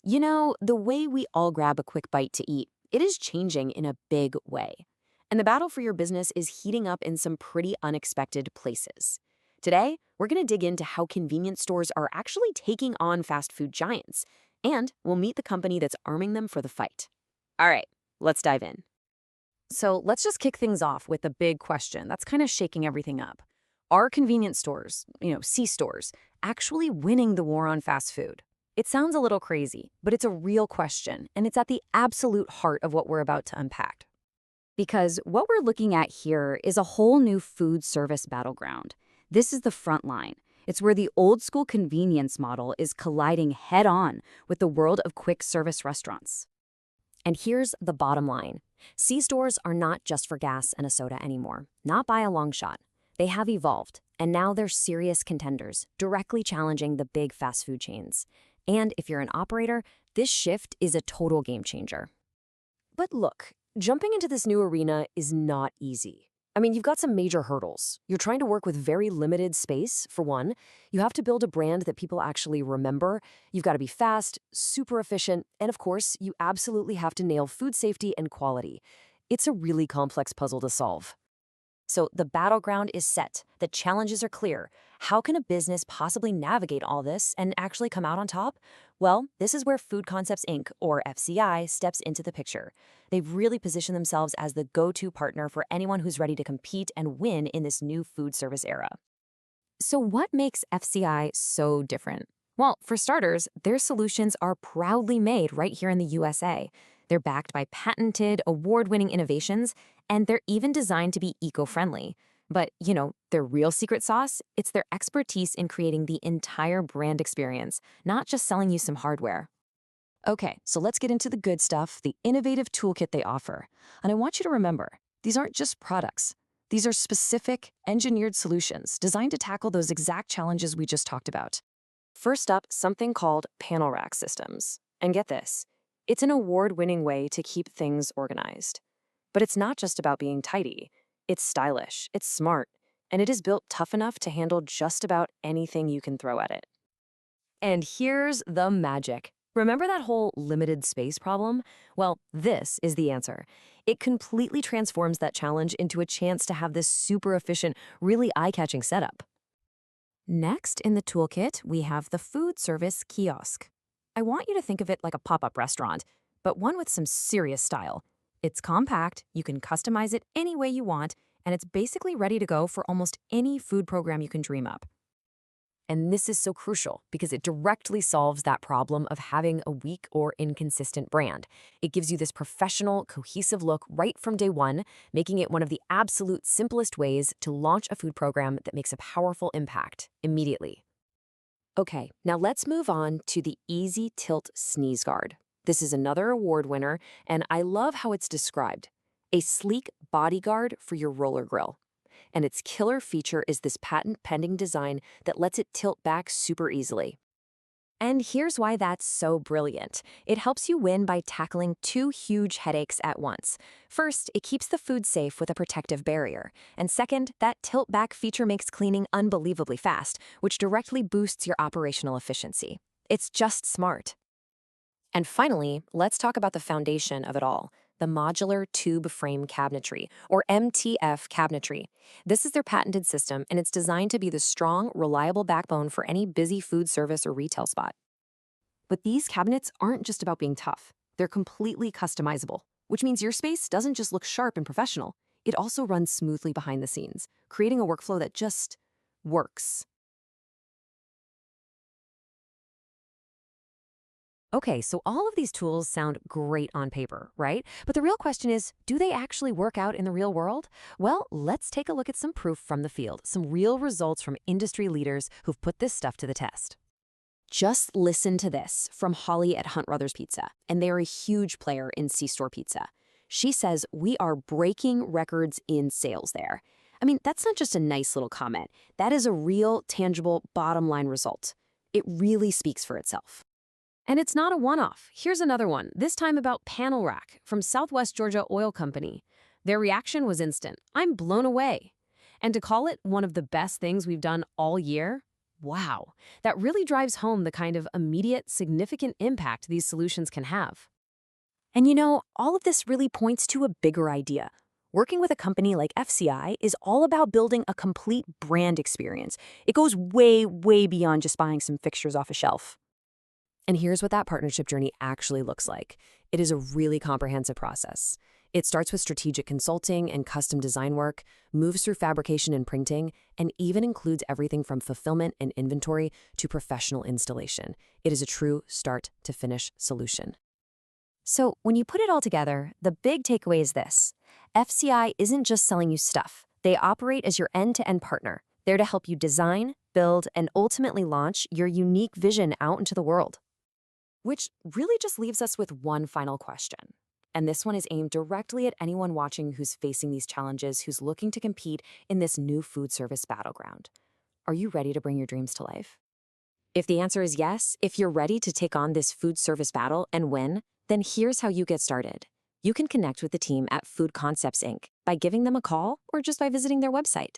The way we all grab a quick bite to eat, it is changing in a big way. And the battle for your business is heating up in some pretty unexpected places. Today, we're going to dig into how convenience stores are actually taking on fast food giants, and we'll meet the company that's arming them for the fight. All right, let's dive in. So let's just kick things off with the big question that's kind of shaking everything up. Are convenience stores, C-stores, actually winning the war on fast food? It sounds a little crazy, but it's a real question, and it's at the absolute heart of what we're about to unpack. Because what we're looking at here is a whole new food service battleground. This is the front line. It's where the old school convenience model is colliding head on with the world of quick service restaurants. And here's the bottom line. C-stores are not just for gas and a soda anymore, not by a long shot. They have evolved, and now they're serious contenders, directly challenging the big fast food chains. And if you're an operator, this shift is a total game changer. But look, jumping into this new arena is not easy. You've got some major hurdles. You're trying to work with very limited space, for one. You have to build a brand that people actually remember. You've got to be fast, super efficient, and of course, you absolutely have to nail food safety and quality. It's a really complex puzzle to solve. So the battleground is set. The challenges are clear. How can a business possibly navigate all this and actually come out on top? Well, this is where Food Concepts Inc., or FCI, steps into the picture. They've really positioned themselves as the go-to partner for anyone who's ready to compete and win in this new food service era. So what makes FCI so different? Well, for starters, their solutions are proudly made right here in the USA. They're backed by patented, award-winning innovations, and they're even designed to be eco-friendly. But, their real secret sauce, it's their expertise in creating the entire brand experience, not just selling you some hardware. Okay, so let's get into the good stuff, the innovative toolkit they offer. And I want you to remember, these aren't just products. These are specific, engineered solutions designed to tackle those exact challenges we just talked about. First up, something called panel rack systems. And get this, it's an award-winning way to keep things organized. But it's not just about being tidy. It's stylish, it's smart, and it is built tough enough to handle just about anything you can throw at it. And here's the magic. Remember that whole limited space problem? Well, this is the answer. It completely transforms that challenge into a chance to have this super efficient, really eye-catching setup. Next in the toolkit, we have the food service kiosk. I want you to think of it like a pop-up restaurant, but one with some serious style. It's compact, you can customize it any way you want, and it's basically ready to go for almost any food program you can dream up. And this is so crucial because it directly solves that problem of having a weak or inconsistent brand. It gives you this professional, cohesive look right from day one, making it one of the absolute simplest ways to launch a food program that makes a powerful impact immediately. Okay, now let's move on to the Easy Tilt Sneeze Guard. This is another award winner, and I love how it's described. A sleek bodyguard for your roller grill. And its killer feature is this patent-pending design that lets it tilt back super easily. And here's why that's so brilliant. It helps you win by tackling two huge headaches at once. First, it keeps the food safe with a protective barrier. And second, that tilt-back feature makes cleaning unbelievably fast, which directly boosts your operational efficiency. It's just smart. And finally, let's talk about the foundation of it all, the modular tube frame cabinetry, or MTF cabinetry. This is their patented system, and it's designed to be the strong, reliable backbone for any busy food service or retail spot. But these cabinets aren't just about being tough. They're completely customizable, which means your space doesn't just look sharp and professional. It also runs smoothly behind the scenes, creating a workflow that just works. Okay, so all of these tools sound great on paper, right? But the real question is, do they actually work out in the real world? Well, let's take a look at some proof from the field, some real results from industry leaders who've put this stuff to the test. Just listen to this from Holly at Hunt Brothers Pizza, and they're a huge player in C-store pizza. She says we are breaking records in sales there. That's not just a nice little comment. That is a real, tangible, bottom line result. It really speaks for itself. And it's not a one-off. Here's another one, this time about Panel Rack from Southwest Georgia Oil Company. Their reaction was instant. I'm blown away. And to call it one of the best things we've done all year, Wow, that really drives home the kind of immediate, significant impact these solutions can have. And all of this really points to a bigger idea. Working with a company like FCI is all about building a complete brand experience. It goes way, way beyond just buying some fixtures off a shelf. And here's what that partnership journey actually looks like. It is a really comprehensive process. It starts with strategic consulting and custom design work, moves through fabrication and printing, and even includes everything from fulfillment and inventory to professional installation. It is a true start-to-finish solution. So when you put it all together, the big takeaway is this. FCI isn't just selling you stuff. They operate as your end-to-end partner, there to help you design, build, and ultimately launch your unique vision out into the world. Which really just leaves us with one final question. And this one is aimed directly at anyone watching who's facing these challenges, who's looking to compete in this new food service battleground. Are you ready to bring your dreams to life? If the answer is yes, if you're ready to take on this food service battle and win, then here's how you get started. You can connect with the team at Food Concepts Inc. by giving them a call or just by visiting their website.